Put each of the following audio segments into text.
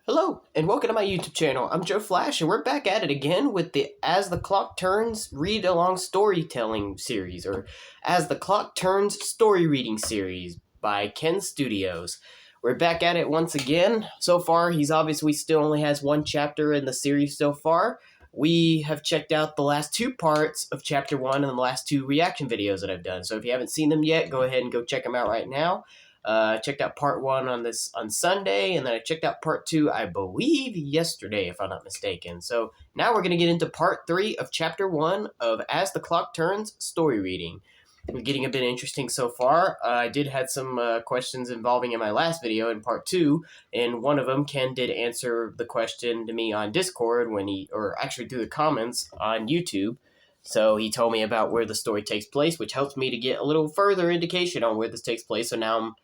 Hello, and welcome to my YouTube channel. I'm Joe Flash, and we're back at it again with the As the Clock Turns read-along storytelling series, or As the Clock Turns story reading series by Ken Studios. We're back at it once again. So far, he's obviously still only has one chapter in the series so far. We have checked out the last two parts of Chapter 1 and the last two reaction videos that I've done. So if you haven't seen them yet, go ahead and go check them out right now. I checked out part 1 on Sunday, and then I checked out part 2, I believe, yesterday, if I'm not mistaken. So now we're going to get into part 3 of chapter 1 of As the Clock Turns story reading. We're getting a bit interesting so far. I did have some questions involving in my last video in part 2, and one of them, Ken did answer the question to me on Discord or actually through the comments on YouTube. So he told me about where the story takes place, which helps me to get a little further indication on where this takes place. So now I'm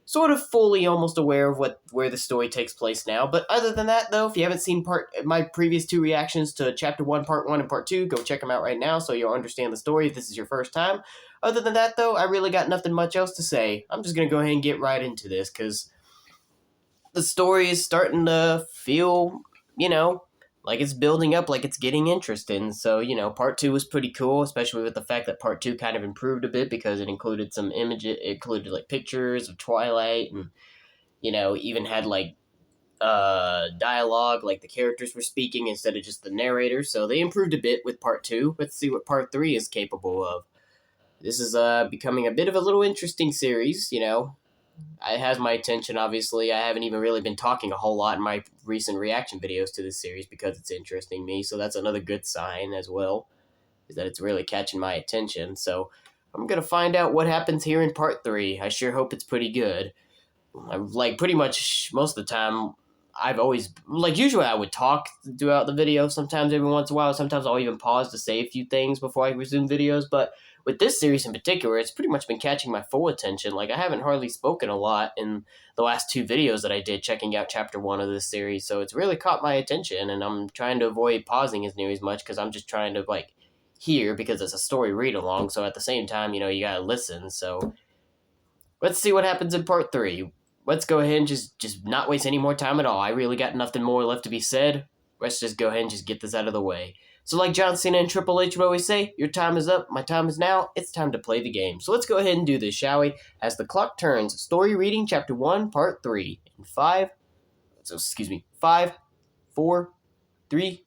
sort of fully almost aware of where the story takes place now. But other than that, though, if you haven't seen my previous two reactions to Chapter 1, Part 1, and Part 2, go check them out right now so you'll understand the story if this is your first time. Other than that, though, I really got nothing much else to say. I'm just going to go ahead and get right into this, because the story is starting to feel, like it's building up, like it's getting interesting. So, part 2 was pretty cool, especially with the fact that part 2 kind of improved a bit because it included some images, it included like pictures of Twilight, and, even had like dialogue, like the characters were speaking instead of just the narrator. So they improved a bit with part 2. Let's see what part 3 is capable of. This is becoming a bit of a little interesting series, It has my attention, obviously. I haven't even really been talking a whole lot in my recent reaction videos to this series because it's interesting me, so that's another good sign as well, is that it's really catching my attention. So I'm going to find out what happens here in part 3. I sure hope it's pretty good. Like, pretty much most of the time, I've always, usually I would talk throughout the video, sometimes every once in a while, sometimes I'll even pause to say a few things before I resume videos, but with this series in particular, it's pretty much been catching my full attention. Like, I haven't hardly spoken a lot in the last two videos that I did checking out Chapter 1 of this series, so it's really caught my attention, and I'm trying to avoid pausing as near as much, because I'm just trying to, hear, because it's a story read-along, so at the same time, you gotta listen, so let's see what happens in Part 3. Let's go ahead and just not waste any more time at all. I really got nothing more left to be said. Let's just go ahead and just get this out of the way. So like John Cena and Triple H would always say, your time is up, my time is now, it's time to play the game. So let's go ahead and do this, shall we? As the Clock Turns, story reading, Chapter 1, Part 3. In 5, 4, 3,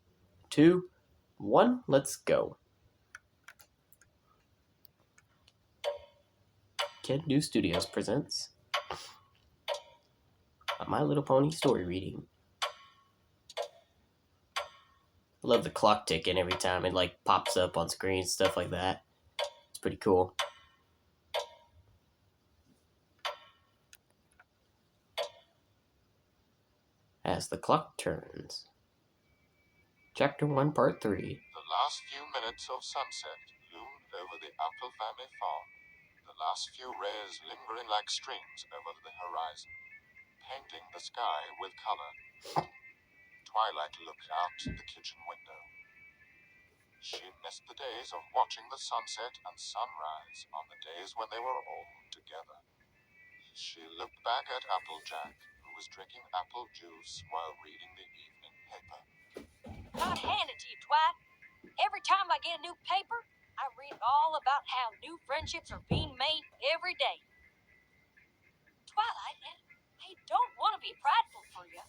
2, 1, let's go. Ken New Studios presents My Little Pony story reading. I love the clock ticking every time it pops up on screen, stuff like that. It's pretty cool. As the Clock Turns. Chapter 1, Part 3. The last few minutes of sunset loomed over the Apple family farm, the last few rays lingering like strings over the horizon, painting the sky with color. Twilight looked out the kitchen window. She missed the days of watching the sunset and sunrise on the days when they were all together. She looked back at Applejack, who was drinking apple juice while reading the evening paper. I'd hand it to you, Twilight. Every time I get a new paper, I read all about how new friendships are being made every day. Twilight, I don't want to be prideful for you,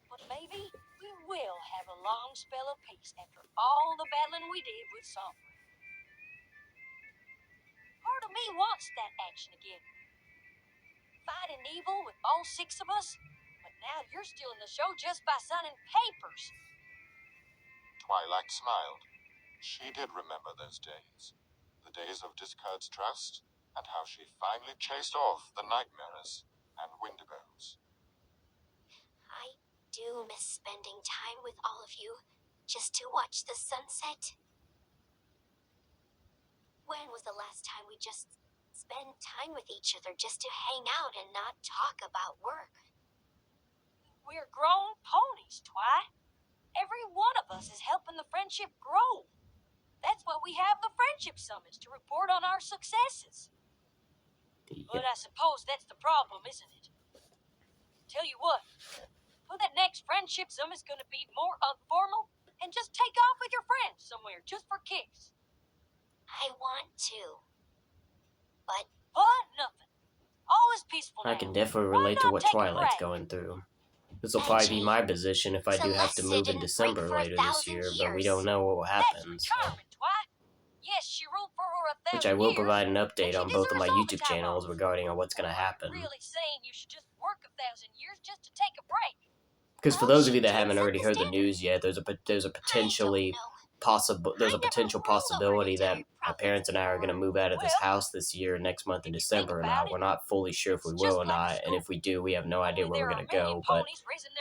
but maybe we will have a long spell of peace after all the battling we did with Sombra. Part of me wants that action again. Fighting evil with all 6 of us, but now you're stealing the show just by signing papers. Twilight smiled. She did remember those days. The days of Discard's trust, and how she finally chased off the nightmares and Wendigos. I do miss spending time with all of you, just to watch the sunset. When was the last time we just spent time with each other just to hang out and not talk about work? We're grown ponies, Twi. Every one of us is helping the friendship grow. That's why we have the friendship summits, to report on our successes. But I suppose that's the problem, isn't it? Tell you what, for that next friendship Friendship Summit's gonna be more informal and just take off with your friends somewhere just for kicks. I want to. But Nothing. All is peaceful I now. can definitely Why relate to not what take a Twilight's break? going through. This will probably be my position if I do have to Celestia move in didn't December break for later this 1,000 year, but we years. don't know what will That's happen, so. retirement, Twi. Yes, she ruled for over 1,000 Which I will years, provide an and update she on both of my deserves YouTube overtime channels off. regarding on what's going to Or are you happen. really saying you should just work 1,000 years just to take a break? Because for Well, those of you she that did haven't set already the heard the standard. news yet, there's a potentially there's a potential possibility that my parents and I are going to move out of this house this year, next month in December or not. We're not fully sure if we will or not, and if we do, we have no idea where we're going to go, but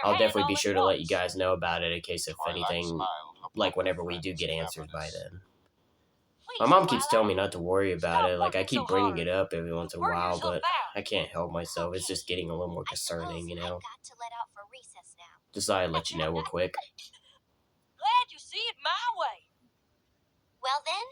I'll definitely be sure to let you guys know about it in case if anything, like whenever we do get answers by then. My mom keeps telling me not to worry about it, like I keep bringing it up every once in a while, but I can't help myself. It's just getting a little more concerning, you know. I've got to let out for recess now. Just thought I'd let you know real quick. Glad you see it my way. Well then,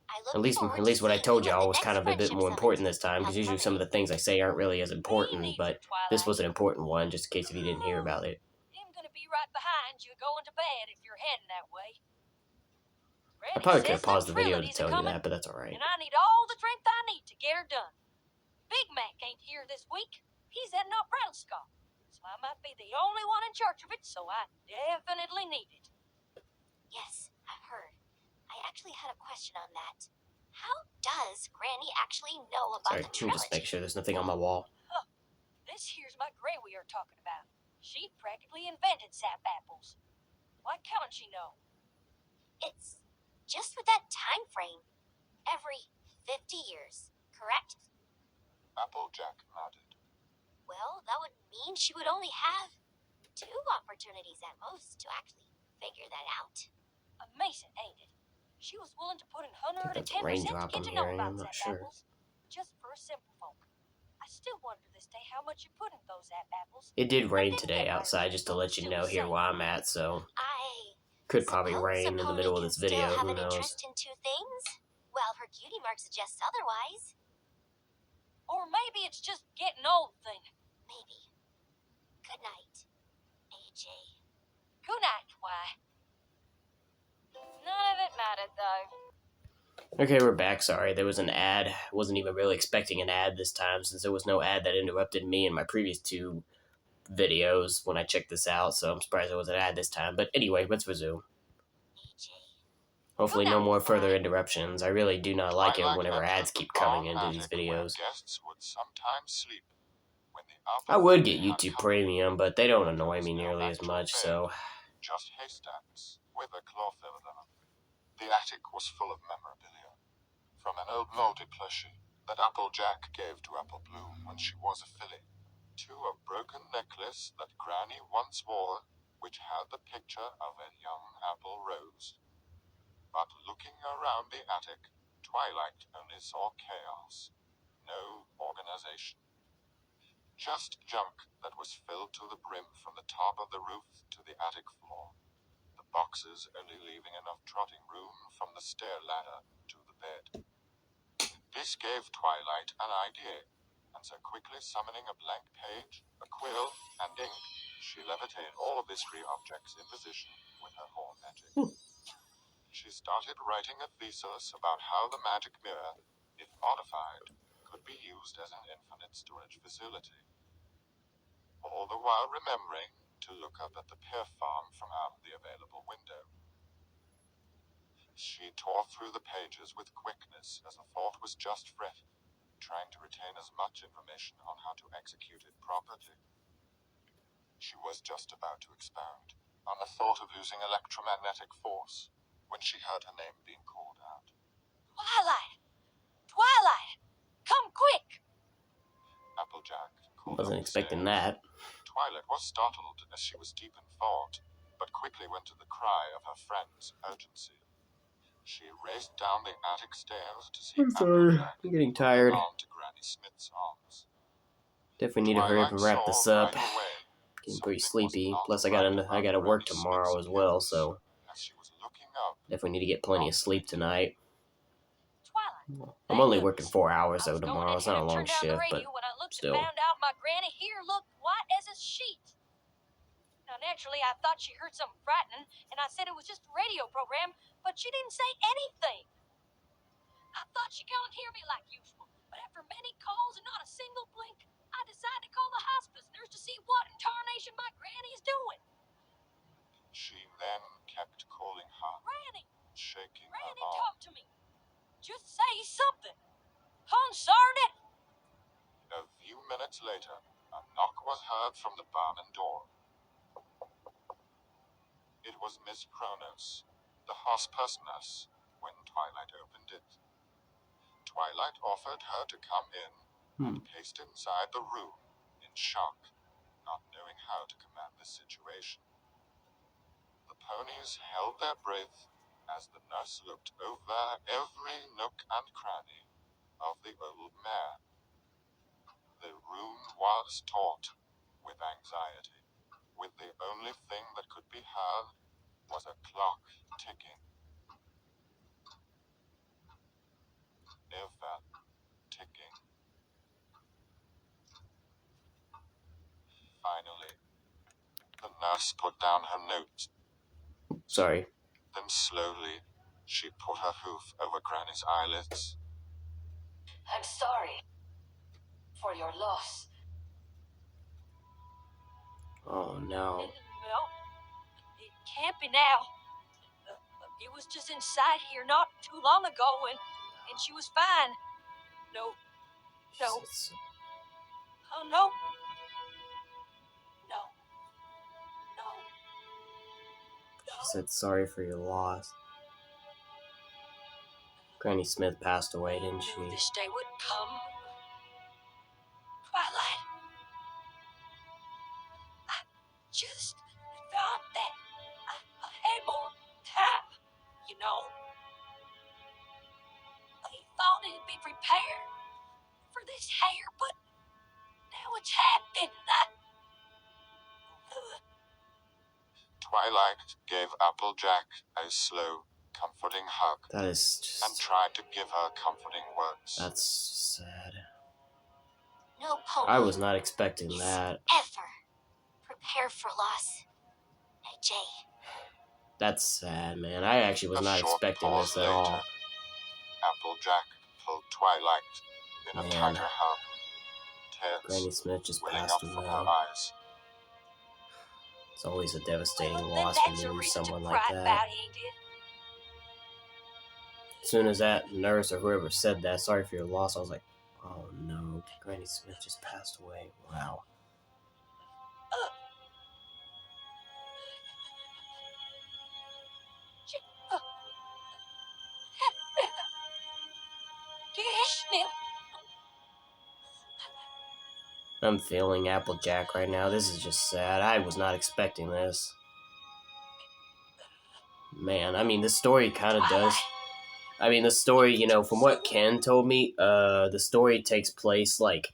I look At forward least to what I seeing told you at y'all the was next kind of a bit Friendship more Summit. important this time, because Have usually fun some of with the things I say aren't really as important, Me but neither, Twilight. this was an important one, just in case if you didn't hear about it. I'm gonna be right behind you going to bed if you're heading that way. I Granny probably could says have paused the them video to trilogies tell are you coming, that, but that's alright. and I need all the strength I need to get her done. Big Mac ain't here this week. He's heading up Brown Skull, so I might be the only one in charge of it, so I definitely need it. Yes, I've heard. I actually had a question on that. How does Granny actually know about Sorry, the let me just make trilogy? sure there's nothing on my wall. This here's my Gray we are talking about. She practically invented sap apples. Why can't she know? It's just with that time frame. Every 50 years, correct? Applejack nodded. Well, that would mean she would only have 2 opportunities at most to actually figure that out. Amazing, ain't it? She was willing to put in I think 110% that's a raindrop to I'm get to know hearing, about I'm not sap sure. apples. Just for a simple folk. I still wonder this day how much you put in those sap apples. It did rain I didn't today get my outside, just to review let you till know the here same. where I'm at, so I could probably suppose rain in a the pony middle of can this still video, have who an knows. interest in 2 things, while her cutie mark suggests otherwise. Or maybe it's just getting old thing. Maybe. Good night, AJ. Good night, why? None of it mattered, though. Okay, we're back. Sorry, there was an ad. Wasn't even really expecting an ad this time, since there was no ad that interrupted me in my previous 2 videos when I checked this out, so I'm surprised there was an ad this time. But anyway, let's resume. AJ. Hopefully no more further interruptions. I really do not like it Twilight whenever entered ads the keep coming barn into these attic where videos. guests would sometimes sleep. When the I would get family had YouTube company, Premium, but they don't there annoy was me no nearly as actual much, bed, so just haystacks with a cloth over them. The attic was full of memorabilia. From an old moldy plushie that Applejack gave to Apple Bloom when she was a filly, to a broken necklace that Granny once wore, which had the picture of a young apple rose. But looking around the attic, Twilight only saw chaos. No organization. Just junk that was filled to the brim from the top of the roof to the attic floor. The boxes only leaving enough trotting room from the stair ladder to the bed. This gave Twilight an idea, and so quickly summoning a blank page, a quill, and ink, she levitated all of these 3 objects in position with her horn magic. She started writing a thesis about how the magic mirror, if modified, could be used as an infinite storage facility. All the while remembering to look up at the pear farm from out the available window. She tore through the pages with quickness as the thought was just fresh, trying to retain as much information on how to execute it properly. She was just about to expound on the thought of using electromagnetic force when she heard her name being called out. Twilight! Twilight! Come quick! Applejack called wasn't up the expecting stairs. that. Twilight was startled as she was deep in thought, but quickly went to the cry of her friend's urgency. She raced down the attic stairs to see I'm sorry, Applejack I'm getting holding tired. on to Granny Smith's arms. Definitely need to hurry up and wrap this up. Right away, Getting pretty something was sleepy. not Plus, I right gotta about work Granny tomorrow Smith's as well, appearance. so As she was looking up, definitely need to get plenty of sleep tonight. Twilight. I'm only working 4 hours though tomorrow. It's not a long Turned down the shift, but radio when I looked still. and found out my granny here looked white as a sheet. Now naturally, I thought she heard something frightening, and I said it was just a radio program, but she didn't say anything. I thought she couldn't hear me like usual, but after many calls and not a single blink, I decided to call the hospice nurse to see what in tarnation my granny is doing. She then kept calling her, Granny, shaking her Granny, arm. talk to me. Just say something. Concern it. A few minutes later, a knock was heard from the barn door. It was Miss Kronos, the hospice nurse, when Twilight opened it. Twilight offered her to come in and paced inside the room in shock, not knowing how to command the situation. The ponies held their breath as the nurse looked over every nook and cranny of the old mare. The room was taut with anxiety, with the only thing that could be heard was a clock ticking. Ever ticking. Finally, the nurse put down her notes. Sorry. Then slowly, she put her hoof over Granny's eyelids. I'm sorry for your loss. Oh no. No, it can't be now. It was just inside here not too long ago, and she was fine. No. It's- Oh, no. No. She said sorry for your loss. Granny Smith passed away, didn't she? This day would come. Twilight. I just thought that I had more time, you know. I thought it'd be prepared for this hair, but now it's happened. Twilight gave Applejack a slow, comforting hug That is and just... tried to give her comforting words. That's sad. No pony I was not expecting is that. ever prepare for loss. Hey, Jay. That's sad, man. I actually was A not short expecting pause this at all. later, Applejack pulled Twilight in a Man. tighter hug. Tears Granny Smith just welling passed up from away. her eyes. It's always a devastating Well, loss then when that's you a lose reason someone to like cry that. about, ain't it? As soon as that nurse or whoever said that, sorry for your loss, I was like, oh no, Granny Smith just passed away. Wow. Yes, I'm feeling Applejack right now. This is just sad. I was not expecting this. Man, I mean, the story kind of does. I mean, the story, you know, from what Ken told me, the story takes place, like,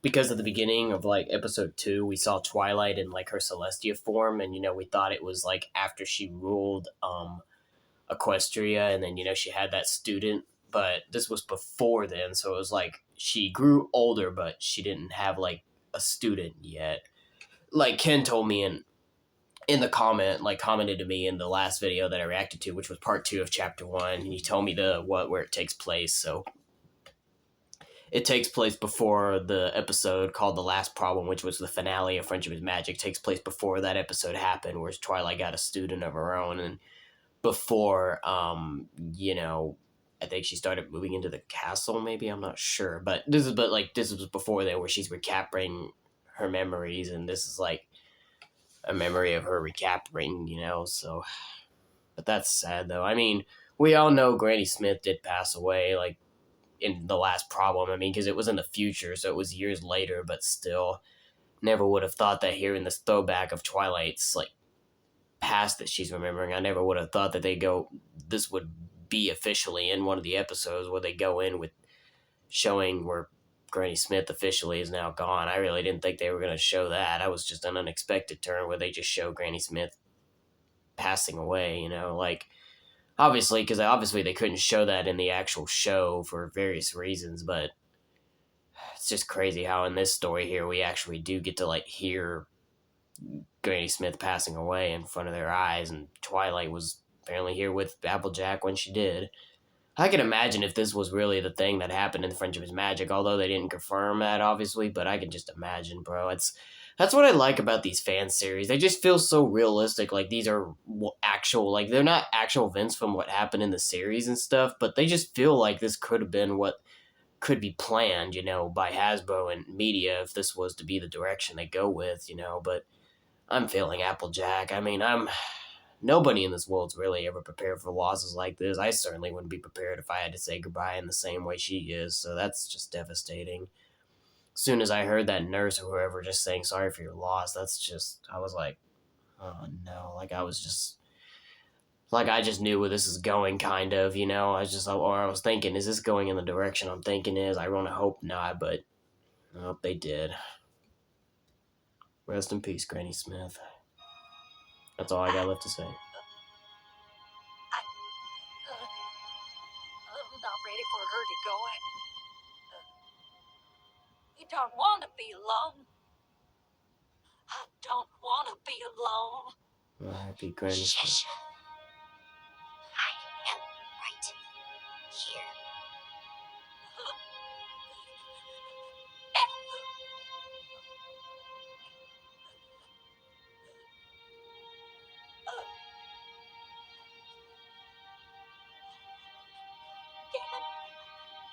because at the beginning of, like, episode 2, we saw Twilight in, like, her Celestia form, and, you know, we thought it was, like, after she ruled, Equestria, and then, you know, she had that student, but this was before then, so it was, like, she grew older, but she didn't have, like, a student yet. Like, Ken told me in the commented to me in the last video that I reacted to, which was part 2 of chapter 1, and he told me where it takes place. So it takes place before the episode called The Last Problem, which was the finale of Friendship is Magic. It takes place before that episode happened, where Twilight got a student of her own, and before you know, I think she started moving into the castle, maybe, I'm not sure. But this was before that, where she's recapping her memories, and this is like a memory of her recapping, you know, so. But that's sad, though. I mean, we all know Granny Smith did pass away, like, in The Last Problem. I mean, because it was in the future, so it was years later, but still, never would have thought that hearing this throwback of Twilight's, like, past that she's remembering, I never would have thought that this would be officially in one of the episodes where they go in with showing where Granny Smith officially is now gone. I really didn't think they were going to show that. I was just an unexpected turn where they just show Granny Smith passing away, you know, like, obviously they couldn't show that in the actual show for various reasons, but it's just crazy how in this story here we actually do get to, like, hear Granny Smith passing away in front of their eyes, and Twilight was apparently here with Applejack when she did. I can imagine if this was really the thing that happened in Friendship is Magic, although they didn't confirm that, obviously, but I can just imagine, bro. That's what I like about these fan series. They just feel so realistic. Like, these are actual, like, they're not actual events from what happened in the series and stuff, but they just feel like this could have been what could be planned, by Hasbro and media if this was to be the direction they go with, but I'm feeling Applejack. I mean, nobody in this world's really ever prepared for losses like this. I certainly wouldn't be prepared if I had to say goodbye in the same way she is, so that's just devastating. As soon as I heard that nurse or whoever just saying sorry for your loss, I was like, oh no, like I just knew where this is going, kind of, I was thinking, is this going in the direction I'm thinking is? I want to hope not, but nope, they did. Rest in peace, Granny Smith. That's all I got left to say. I'm not ready for her to go. You don't want to be alone. I don't want to be alone. R.I.P. Granny Smith. Shh. I am right here.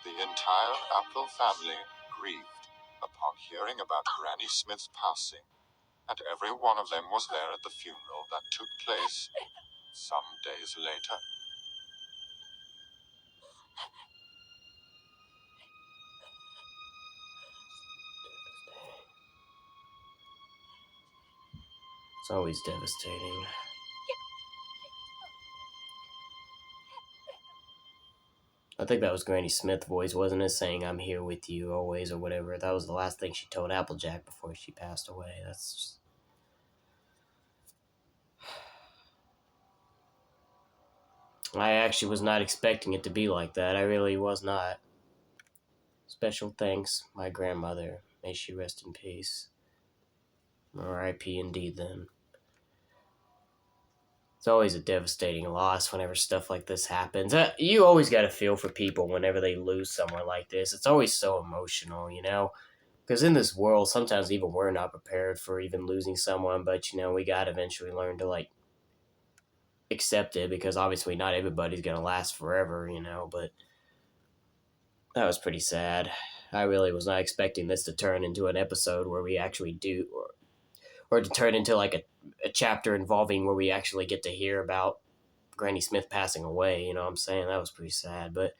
The entire Apple family grieved upon hearing about Granny Smith's passing, and every one of them was there at the funeral that took place some days later. It's always devastating. I think that was Granny Smith's voice, wasn't it? Saying, I'm here with you always, or whatever. That was the last thing she told Applejack before she passed away. That's just... I actually was not expecting it to be like that. I really was not. Special thanks, my grandmother. May she rest in peace. R.I.P. indeed, then. It's always a devastating loss whenever stuff like this happens. You always got to feel for people whenever they lose someone like this. It's always so emotional, Because in this world, sometimes even we're not prepared for even losing someone. But, we got to eventually learn to, accept it. Because obviously not everybody's going to last forever, But that was pretty sad. I really was not expecting this to turn into an episode where we actually do... Or to turn into, a chapter involving where we actually get to hear about Granny Smith passing away, you know what I'm saying? That was pretty sad, but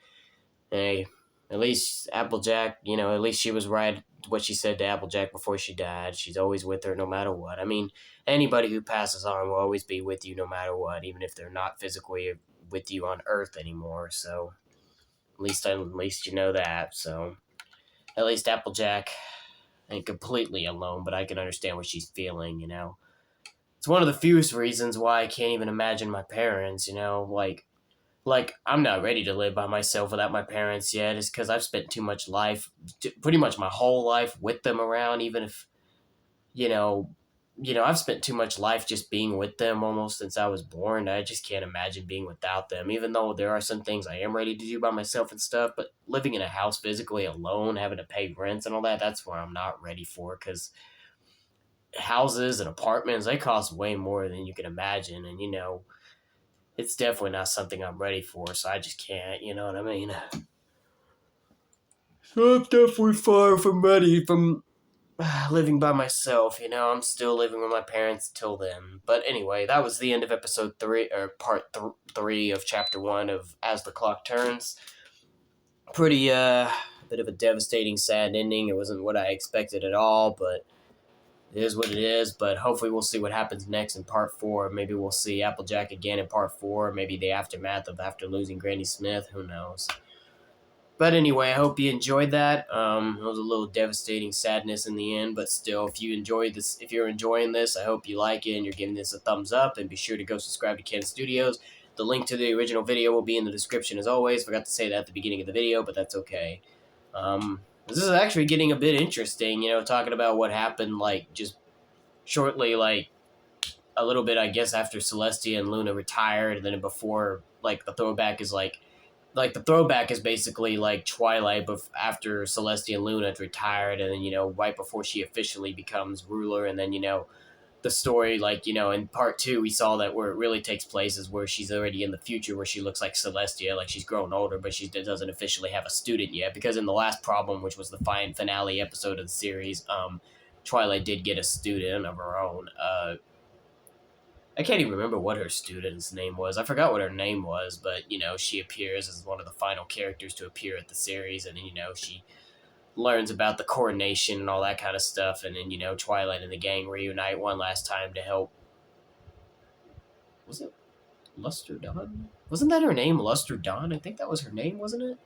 hey, at least Applejack, at least she was right what she said to Applejack before she died. She's always with her no matter what. I mean, anybody who passes on will always be with you no matter what, even if they're not physically with you on Earth anymore, so at least you know that, so at least Applejack ain't completely alone, but I can understand what she's feeling, It's one of the fewest reasons why I can't even imagine my parents, Like, I'm not ready to live by myself without my parents yet. It's because I've spent too much life, pretty much my whole life with them around, even if, I've spent too much life just being with them almost since I was born. I just can't imagine being without them, even though there are some things I am ready to do by myself and stuff, but living in a house physically alone, having to pay rents and all that, that's where I'm not ready for, because houses and apartments, they cost way more than you can imagine, and, it's definitely not something I'm ready for, so I just can't, you know what I mean? So I'm definitely far from ready from living by myself, I'm still living with my parents till then. But anyway, that was the end of episode 3, or part 3 of chapter 1 of As the Clock Turns. Pretty, bit of a devastating, sad ending. It wasn't what I expected at all, but it is what it is. But hopefully we'll see what happens next in part 4. Maybe we'll see Applejack again in part 4. Maybe the aftermath of after losing Granny Smith. Who knows? But anyway, I hope you enjoyed that. It was a little devastating sadness in the end, but still, if you're enjoying this, I hope you like it and you're giving this a thumbs up, and be sure to go subscribe to Ken Studios. The link to the original video will be in the description as always. Forgot to say that at the beginning of the video, but that's okay. This is actually getting a bit interesting, talking about what happened, just shortly, like, a little bit, I guess, after Celestia and Luna retired, and then before, like, the throwback is, the throwback is basically, like, Twilight, but after Celestia and Luna had retired, and then, right before she officially becomes ruler, and then, the story, like, in part two, we saw that where it really takes place is where she's already in the future, where she looks like Celestia, like she's grown older, but she doesn't officially have a student yet. Because in the last problem, which was the finale episode of the series, Twilight did get a student of her own. I can't even remember what her student's name was. I forgot what her name was, but, she appears as one of the final characters to appear at the series, and then, she learns about the coronation and all that kind of stuff, and then, Twilight and the gang reunite one last time to help. Was it Luster Dawn? Wasn't that her name, Luster Dawn? I think that was her name, wasn't it?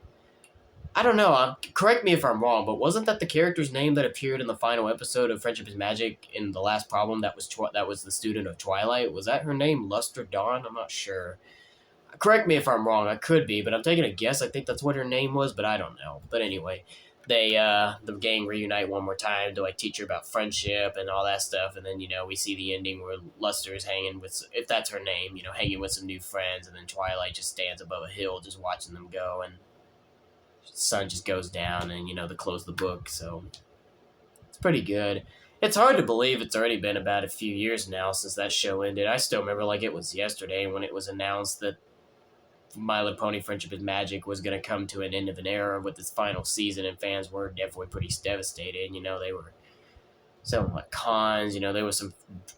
I don't know. Correct me if I'm wrong, but wasn't that the character's name that appeared in the final episode of Friendship is Magic in the last problem? That was the student of Twilight. Was that her name, Luster Dawn? I'm not sure. Correct me if I'm wrong. I could be, but I'm taking a guess. I think that's what her name was, but I don't know. But anyway, the gang reunite one more time to, like, teach her about friendship and all that stuff, and then, we see the ending where Luster is hanging with, if that's her name, hanging with some new friends, and then Twilight just stands above a hill just watching them go, and the sun just goes down, and, they close the book, so it's pretty good. It's hard to believe it's already been about a few years now since that show ended. I still remember like it was yesterday when it was announced that My Little Pony Friendship is Magic was going to come to an end of an era with its final season, and fans were definitely pretty devastated. They were selling, like, cons. There was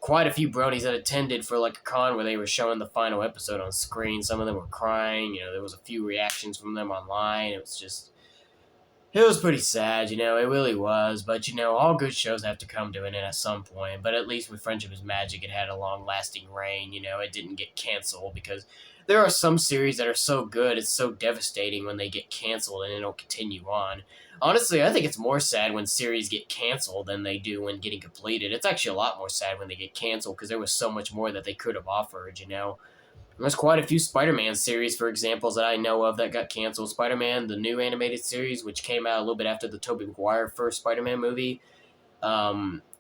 quite a few bronies that attended for, like, a con where they were showing the final episode on screen. Some of them were crying. There was a few reactions from them online. It was pretty sad, it really was. But, all good shows have to come to an end at some point. But at least with Friendship is Magic, it had a long-lasting reign. It didn't get canceled, because there are some series that are so good, it's so devastating when they get canceled and they don't continue on. Honestly, I think it's more sad when series get canceled than they do when getting completed. It's actually a lot more sad when they get canceled, because there was so much more that they could have offered, There's quite a few Spider-Man series, for examples, that I know of that got canceled. Spider-Man, the new animated series, which came out a little bit after the Tobey Maguire first Spider-Man movie,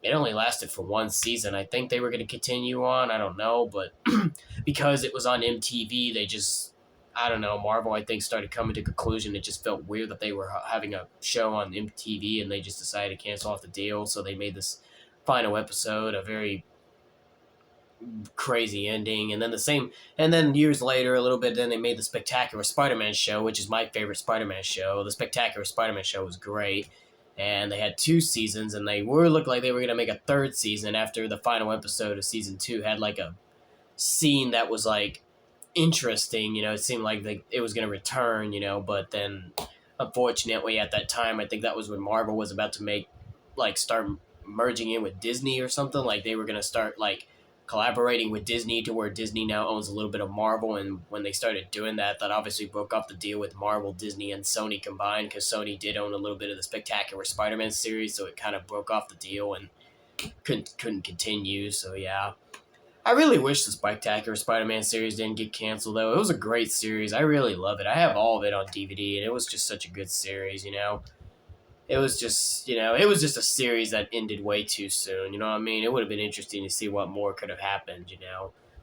it only lasted for one season. I think they were going to continue on. I don't know, but because it was on MTV, they just, I don't know, Marvel, I think, started coming to conclusion. It just felt weird that they were having a show on MTV, and they just decided to cancel off the deal. So they made this final episode a very crazy ending, and then years later, a little bit, then they made the Spectacular Spider-Man show, which is my favorite Spider-Man show. The Spectacular Spider-Man show was great, and they had 2 seasons, and they looked like they were going to make a 3rd season after the final episode of season 2 had, like, a scene that was, like, interesting. It seemed like it was going to return, but then, unfortunately, at that time, I think that was when Marvel was about to start merging in with Disney or something. Like, they were going to start, like, collaborating with Disney, to where Disney now owns a little bit of Marvel, and when they started doing that, that obviously broke off the deal with Marvel, Disney, and Sony combined, because Sony did own a little bit of the Spectacular Spider-Man series, so it kind of broke off the deal and couldn't continue. So yeah, I really wish the Spectacular Spider-Man series didn't get canceled, though. It was a great series. I really love it. I have all of it on DVD, and it was just such a good series. It was just, a series that ended way too soon, you know what I mean? It would have been interesting to see what more could have happened,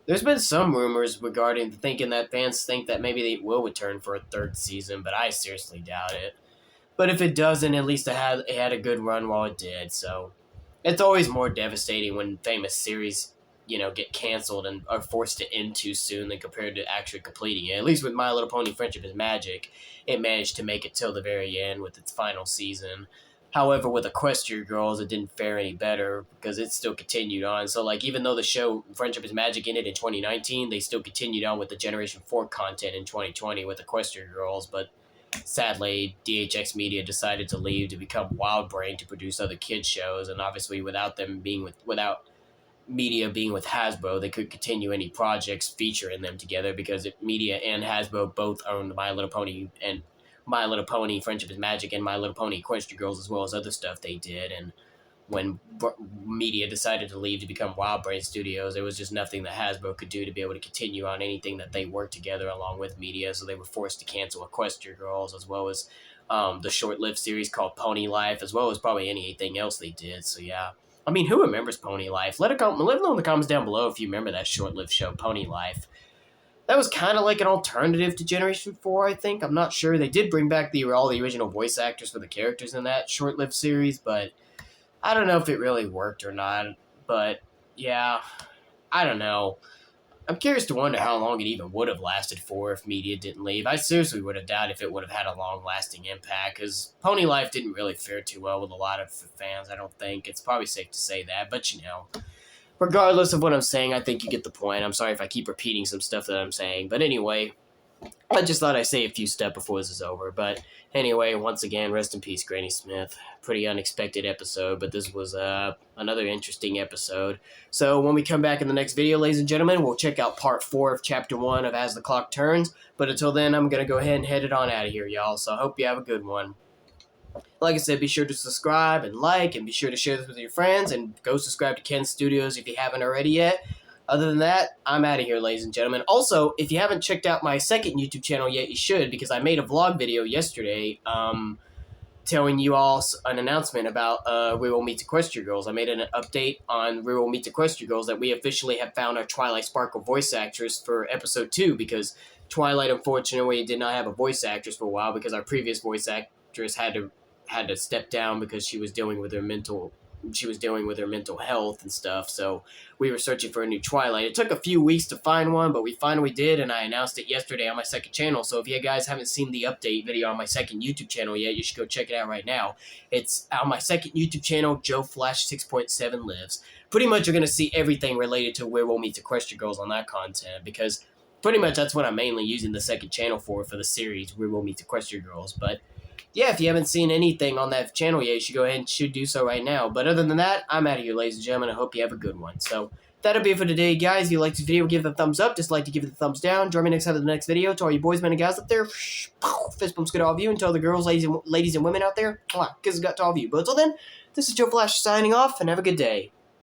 There's been some rumors regarding thinking that fans think that maybe they will return for a 3rd season, but I seriously doubt it. But if it doesn't, at least it had a good run while it did, so it's always more devastating when famous series, get canceled and are forced to end too soon than compared to actually completing it. At least with My Little Pony Friendship is Magic, it managed to make it till the very end with its final season. However, with Equestria Girls, it didn't fare any better because it still continued on. So, like, even though the show Friendship is Magic ended in 2019, they still continued on with the Generation 4 content in 2020 with Equestria Girls, but sadly, DHX Media decided to leave to become WildBrain to produce other kids shows, and obviously without media being with Hasbro, they could continue any projects featuring them together, because media and Hasbro both owned My Little Pony and My Little Pony Friendship is Magic and My Little Pony Equestria Girls, as well as other stuff they did. And when media decided to leave to become WildBrain Studios, there was just nothing that Hasbro could do to be able to continue on anything that they worked together along with media, so they were forced to cancel Equestria Girls, as well as the short-lived series called Pony Life, as well as probably anything else they did. So yeah, I mean, who remembers Pony Life? Let know in the comments down below if you remember that short-lived show, Pony Life. That was kind of like an alternative to Generation 4, I think. I'm not sure. They did bring back all the original voice actors for the characters in that short-lived series, but I don't know if it really worked or not. But, yeah, I don't know. I'm curious to wonder how long it even would have lasted for if media didn't leave. I seriously would have doubted if it would have had a long-lasting impact, because Pony Life didn't really fare too well with a lot of fans, I don't think. It's probably safe to say that, but you know. Regardless of what I'm saying, I think you get the point. I'm sorry if I keep repeating some stuff that I'm saying, but anyway, I just thought I'd say a few steps before this is over. But anyway, once again, rest in peace, Granny Smith. Pretty unexpected episode, but this was another interesting episode. So when we come back in the next video, ladies and gentlemen, we'll check out part 4 of chapter 1 of As the Clock Turns. But until then, I'm going to go ahead and head it on out of here, y'all. So I hope you have a good one. Like I said, be sure to subscribe and like, and be sure to share this with your friends, and go subscribe to Ken Studios if you haven't already yet. Other than that, I'm out of here, ladies and gentlemen. Also, if you haven't checked out my second YouTube channel yet, you should, because I made a vlog video yesterday telling you all an announcement about We Will Meet Equestria Girls. I made an update on We Will Meet Equestria Girls that we officially have found our Twilight Sparkle voice actress for episode 2, because Twilight, unfortunately, did not have a voice actress for a while because our previous voice actress had to step down because she was dealing with her mental health and stuff. So we were searching for a new Twilight. It took a few weeks to find one, but we finally did, and I announced it yesterday on my second channel. So if you guys haven't seen the update video on my second YouTube channel yet, you should go check it out right now. It's on my second YouTube channel, Joe Flash 6.7 Lives. Pretty much you're going to see everything related to Where We'll Meet Equestria Girls on that content, because pretty much that's what I'm mainly using the second channel for the series, Where We'll Meet Equestria Girls. But yeah, if you haven't seen anything on that channel yet, you should go ahead and do so right now. But other than that, I'm out of here, ladies and gentlemen. I hope you have a good one. So that'll be it for today, guys. If you liked this video, give it a thumbs up. Dislike to give it a thumbs down. Join me next time for the next video. To all you boys, men, and guys up there, fist bumps good to all of you. And to all the girls, ladies and women out there, kisses got to all of you. But until then, this is Joe Flash signing off, and have a good day.